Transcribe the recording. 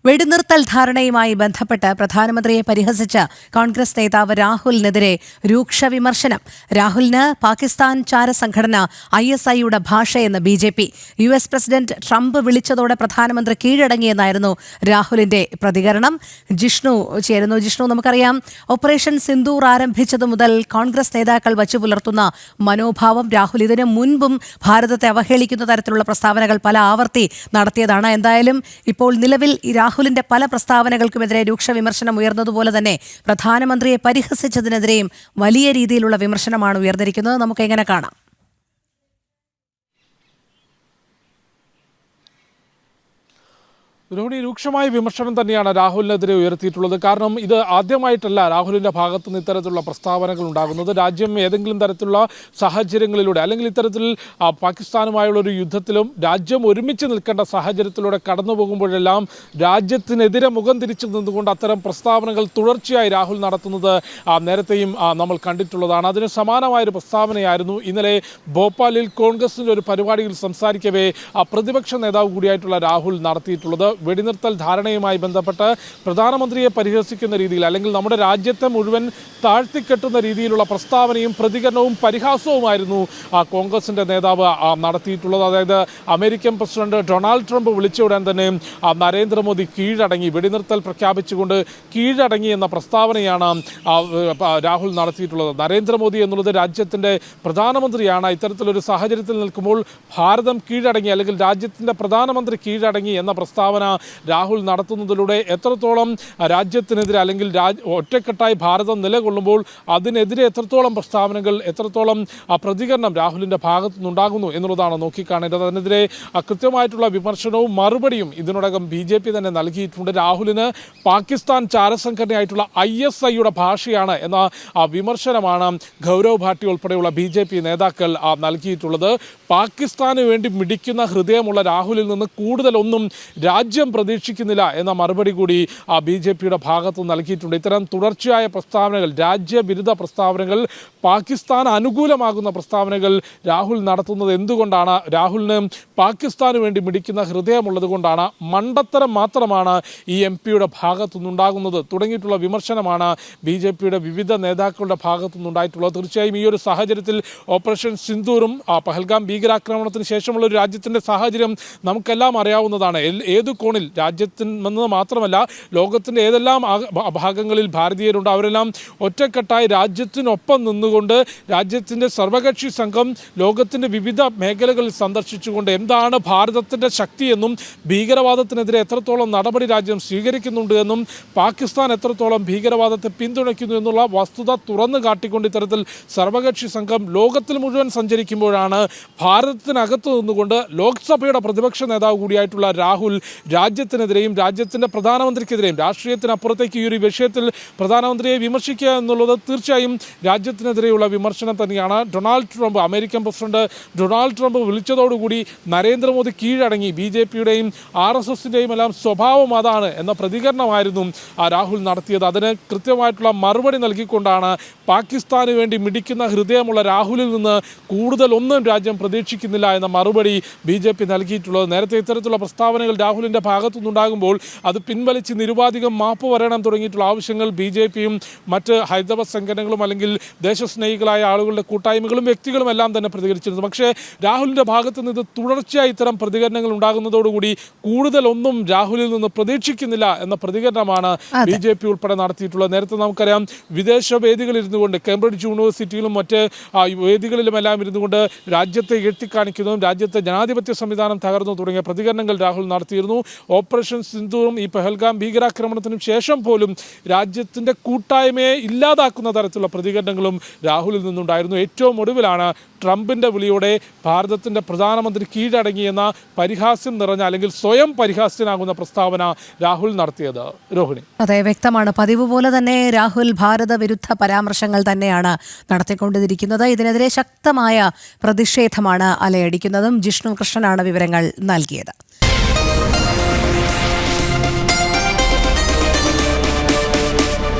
വെടിനിർത്തൽ ധാരണയുമായി ബന്ധപ്പെട്ട് പ്രധാനമന്ത്രിയെ പരിഹസിച്ച കോൺഗ്രസ് നേതാവ് രാഹുലിനെതിരെ രൂക്ഷ വിമർശനം. രാഹുലിന് പാകിസ്ഥാൻ ചാരസംഘടന ISIയുടെ ഭാഷയെന്ന് BJP. US പ്രസിഡന്റ് ട്രംപ് വിളിച്ചതോടെ പ്രധാനമന്ത്രി കീഴടങ്ങിയെന്നായിരുന്നു രാഹുലിന്റെ പ്രതികരണം. ജിഷ്ണു ചേരുന്നു. ജിഷ്ണു, നമുക്കറിയാം ഓപ്പറേഷൻ സിന്ദൂർ ആരംഭിച്ചതു മുതൽ കോൺഗ്രസ് നേതാക്കൾ വച്ചുപുലർത്തുന്ന മനോഭാവം രാഹുൽ ഇതിനു മുൻപും ഭാരതത്തെ അവഹേളിക്കുന്ന തരത്തിലുള്ള പ്രസ്താവനകൾ പല ആവർത്തി നടത്തിയതാണ്. എന്തായാലും ഇപ്പോൾ നിലവിൽ രാഹുലിന്റെ പല പ്രസ്താവനകൾക്കുമെതിരെ രൂക്ഷ വിമർശനം ഉയർന്നതുപോലെ തന്നെ പ്രധാനമന്ത്രിയെ പരിഹസിച്ചതിനെതിരെയും വലിയ രീതിയിലുള്ള വിമർശനമാണ് ഉയർന്നിരിക്കുന്നത്. നമുക്ക് എങ്ങനെ കാണാം? രോഹിണി, രൂക്ഷമായ വിമർശനം തന്നെയാണ് രാഹുലിനെതിരെ ഉയർത്തിയിട്ടുള്ളത്. കാരണം ഇത് ആദ്യമായിട്ടല്ല രാഹുലിൻ്റെ ഭാഗത്തു നിന്ന് ഇത്തരത്തിലുള്ള പ്രസ്താവനകൾ ഉണ്ടാകുന്നത്. രാജ്യം ഏതെങ്കിലും തരത്തിലുള്ള സാഹചര്യങ്ങളിലൂടെ അല്ലെങ്കിൽ ഇത്തരത്തിൽ പാകിസ്ഥാനുമായുള്ള ഒരു യുദ്ധത്തിലും രാജ്യം ഒരുമിച്ച് നിൽക്കേണ്ട സാഹചര്യത്തിലൂടെ കടന്നു പോകുമ്പോഴെല്ലാം രാജ്യത്തിനെതിരെ മുഖം തിരിച്ചു നിന്നുകൊണ്ട് അത്തരം പ്രസ്താവനകൾ തുടർച്ചയായി രാഹുൽ നടത്തുന്നത് നേരത്തെയും നമ്മൾ കണ്ടിട്ടുള്ളതാണ്. അതിന് സമാനമായൊരു പ്രസ്താവനയായിരുന്നു ഇന്നലെ ഭോപ്പാലിൽ കോൺഗ്രസിൻ്റെ ഒരു പരിപാടിയിൽ സംസാരിക്കവേ പ്രതിപക്ഷ നേതാവ് കൂടിയായിട്ടുള്ള രാഹുൽ നടത്തിയിട്ടുള്ളത്. വെടിനിർത്തൽ ധാരണയുമായി ബന്ധപ്പെട്ട് പ്രധാനമന്ത്രിയെ പരിഹസിക്കുന്ന രീതിയിൽ അല്ലെങ്കിൽ നമ്മുടെ രാജ്യത്തെ മുഴുവൻ താഴ്ത്തിക്കെട്ടുന്ന രീതിയിലുള്ള പ്രസ്താവനയും പ്രതികരണവും പരിഹാസവുമായിരുന്നു കോൺഗ്രസിൻ്റെ നേതാവ് നടത്തിയിട്ടുള്ളത്. അതായത് അമേരിക്കൻ പ്രസിഡന്റ് ഡൊണാൾഡ് ട്രംപ് വിളിച്ച ഉടൻ തന്നെ നരേന്ദ്രമോദി കീഴടങ്ങി, വെടിനിർത്തൽ പ്രഖ്യാപിച്ചുകൊണ്ട് കീഴടങ്ങി എന്ന പ്രസ്താവനയാണ് രാഹുൽ നടത്തിയിട്ടുള്ളത്. നരേന്ദ്രമോദി എന്നുള്ളത് രാജ്യത്തിൻ്റെ പ്രധാനമന്ത്രിയാണ്. ഇത്തരത്തിലൊരു സാഹചര്യത്തിൽ നിൽക്കുമ്പോൾ ഭാരതം കീഴടങ്ങി അല്ലെങ്കിൽ രാജ്യത്തിൻ്റെ പ്രധാനമന്ത്രി കീഴടങ്ങി എന്ന പ്രസ്താവന രാഹുൽ നടത്തുന്നതിലൂടെ എത്രത്തോളം രാജ്യത്തിനെതിരെ അല്ലെങ്കിൽ ഒറ്റക്കെട്ടായി ഭാരതം നിലകൊള്ളുമ്പോൾ അതിനെതിരെ എത്രത്തോളം പ്രസ്താവനകൾ, എത്രത്തോളം പ്രതികരണം രാഹുലിൻ്റെ ഭാഗത്തു നിന്നുണ്ടാകുന്നു എന്നുള്ളതാണ് നോക്കിക്കാണേണ്ടത്. അതിനെതിരെ കൃത്യമായിട്ടുള്ള വിമർശനവും മറുപടിയും ഇതിനോടകം BJP തന്നെ നൽകിയിട്ടുണ്ട്. രാഹുലിന് പാകിസ്ഥാൻ ചാരസംഘടനയായിട്ടുള്ള ISIയുടെ ഭാഷയാണ് എന്ന വിമർശനമാണ് ഗൗരവ് ഭാട്ടി ഉൾപ്പെടെയുള്ള BJP നേതാക്കൾ നൽകിയിട്ടുള്ളത്. പാകിസ്ഥാന് വേണ്ടി മിടിക്കുന്ന ഹൃദയമുള്ള രാഹുലിൽ നിന്ന് കൂടുതലൊന്നും രാജ്യം പ്രതീക്ഷിക്കുന്നില്ല എന്ന മറുപടി കൂടി BJPയുടെ ഭാഗത്ത് നൽകിയിട്ടുണ്ട്. ഇത്തരം തുടർച്ചയായ പ്രസ്താവനകൾ, രാജ്യവിരുദ്ധ പ്രസ്താവനകൾ, പാകിസ്ഥാൻ അനുകൂലമാകുന്ന പ്രസ്താവനകൾ രാഹുൽ നടത്തുന്നത് എന്തുകൊണ്ടാണ്? രാഹുലിന് പാകിസ്ഥാന് വേണ്ടി മിടിക്കുന്ന ഹൃദയമുള്ളത് കൊണ്ടാണ്, മണ്ടത്തരം മാത്രമാണ് ഈ MP-യുടെ ഭാഗത്തുനിന്നുണ്ടാകുന്നത് തുടങ്ങിയിട്ടുള്ള വിമർശനമാണ് BJPയുടെ വിവിധ നേതാക്കളുടെ ഭാഗത്തുനിന്നുണ്ടായിട്ടുള്ളത്. തീർച്ചയായും ഈ ഒരു സാഹചര്യത്തിൽ ഓപ്പറേഷൻ സിന്ദൂറും പഹൽഗാം ഭീകരാക്രമണത്തിന് ശേഷമുള്ള ഒരു രാജ്യത്തിൻ്റെ സാഹചര്യം നമുക്കെല്ലാം അറിയാവുന്നതാണ്. ഏതു കോണിൽ രാജ്യത്തിൽ നിന്ന് മാത്രമല്ല ലോകത്തിൻ്റെ ഏതെല്ലാം ഭാഗങ്ങളിൽ ഭാരതീയരുണ്ട്, അവരെല്ലാം ഒറ്റക്കെട്ടായി രാജ്യത്തിനൊപ്പം നിന്നുകൊണ്ട് രാജ്യത്തിൻ്റെ സർവകക്ഷി സംഘം ലോകത്തിൻ്റെ വിവിധ മേഖലകളിൽ സന്ദർശിച്ചുകൊണ്ട് എന്താണ് ഭാരതത്തിൻ്റെ ശക്തിയെന്നും ഭീകരവാദത്തിനെതിരെ എത്രത്തോളം നടപടി രാജ്യം സ്വീകരിക്കുന്നുണ്ട് എന്നും പാകിസ്ഥാൻ എത്രത്തോളം ഭീകരവാദത്തെ പിന്തുണയ്ക്കുന്നു എന്നുള്ള വസ്തുത തുറന്നു കാട്ടിക്കൊണ്ട് ഇത്തരത്തിൽ സർവകക്ഷി സംഘം ലോകത്തിൽ മുഴുവൻ സഞ്ചരിക്കുമ്പോഴാണ് ഭാരതത്തിനകത്ത് നിന്നുകൊണ്ട് ലോക്സഭയുടെ പ്രതിപക്ഷ നേതാവ് കൂടിയായിട്ടുള്ള രാഹുൽ രാജ്യത്തിനെതിരെയും രാജ്യത്തിൻ്റെ പ്രധാനമന്ത്രിക്കെതിരെയും രാഷ്ട്രീയത്തിനപ്പുറത്തേക്ക് ഈ ഒരു വിഷയത്തിൽ പ്രധാനമന്ത്രിയെ വിമർശിക്കുക എന്നുള്ളത് തീർച്ചയായും രാജ്യത്തിനെതിരെയുള്ള വിമർശനം തന്നെയാണ്. Donald Trump, American president Donald Trump വിളിച്ചതോടുകൂടി നരേന്ദ്രമോദി കീഴടങ്ങി, BJPയുടെയും RSSൻ്റെയും എല്ലാം സ്വഭാവം അതാണ് എന്ന പ്രതികരണമായിരുന്നു രാഹുൽ നടത്തിയത്. അതിന് കൃത്യമായിട്ടുള്ള മറുപടി നൽകിക്കൊണ്ടാണ് പാകിസ്ഥാന് വേണ്ടി മിടിക്കുന്ന ഹൃദയമുള്ള രാഹുലിൽ നിന്ന് കൂടുതലൊന്നും രാജ്യം പ്രതീക്ഷിക്കുന്നില്ല എന്ന മറുപടി BJP നൽകിയിട്ടുള്ളത്. നേരത്തെ ഇത്തരത്തിലുള്ള പ്രസ്താവനകൾ രാഹുലിൻ്റെ ഭാഗത്തുനിന്നുണ്ടാകുമ്പോൾ അത് പിൻവലിച്ച് നിരുപാധികം മാപ്പ് പറയണം തുടങ്ങിയിട്ടുള്ള ആവശ്യങ്ങൾ BJPയും മറ്റ് ഹൈന്ദവ സംഘടനകളും അല്ലെങ്കിൽ ദേശസ്നേഹികളായ ആളുകളുടെ കൂട്ടായ്മകളും വ്യക്തികളും എല്ലാം തന്നെ പ്രതികരിച്ചിരുന്നു. പക്ഷേ രാഹുലിൻ്റെ ഭാഗത്തു നിന്ന് തുടർച്ചയായി ഇത്തരം പ്രതികരണങ്ങൾ ഉണ്ടാകുന്നതോടുകൂടി കൂടുതലൊന്നും രാഹുലിൽ നിന്ന് പ്രതീക്ഷിക്കുന്നില്ല എന്ന പ്രതികരണമാണ് BJP ഉൾപ്പെടെ നടത്തിയിട്ടുള്ളത്. നേരത്തെ നമുക്കറിയാം വിദേശ വേദികളിൽ ഇരുന്നുകൊണ്ട് കേംബ്രിഡ്ജ് യൂണിവേഴ്സിറ്റിയിലും മറ്റ് വേദികളിലുമെല്ലാം ഇരുന്നുകൊണ്ട് രാജ്യത്തെ എഴുത്തിക്കാണിക്കുന്നതും രാജ്യത്തെ ജനാധിപത്യ സംവിധാനം തകർന്നു തുടങ്ങിയ പ്രതികരണങ്ങൾ രാഹുൽ നടത്തിയിരുന്നു. ഓപ്പറേഷൻ സിന്ദൂറും ഈ പഹൽഗാം ഭീകരാക്രമണത്തിനും ശേഷം പോലും രാജ്യത്തിൻ്റെ കൂട്ടായ്മയെ ഇല്ലാതാക്കുന്ന തരത്തിലുള്ള പ്രതികരണങ്ങളും രാഹുലിൽ നിന്നുണ്ടായിരുന്നു. ഏറ്റവും ഒടുവിലാണ് ട്രംപിൻ്റെ വിളിയോടെ ഭാരതത്തിൻ്റെ പ്രധാനമന്ത്രി കീഴടങ്ങിയെന്ന പരിഹാസ്യം നിറഞ്ഞ അല്ലെങ്കിൽ സ്വയം പരിഹാസ്യനാകുന്ന പ്രസ്താവന രാഹുൽ നടത്തിയത്. രോഹിണി, അതെ, വ്യക്തമാണ്. പതിവ് പോലെ തന്നെ രാഹുൽ ഭാരത വിരുദ്ധ പരാമർശങ്ങൾ തന്നെയാണ് നടത്തിക്കൊണ്ടിരിക്കുന്നത്. ഇതിനെതിരെ ശക്തമായ പ്രതിഷേധമാണ് അലയടിക്കുന്നതും. ജിഷ്ണു കൃഷ്ണനാണ് വിവരങ്ങൾ നൽകിയത്.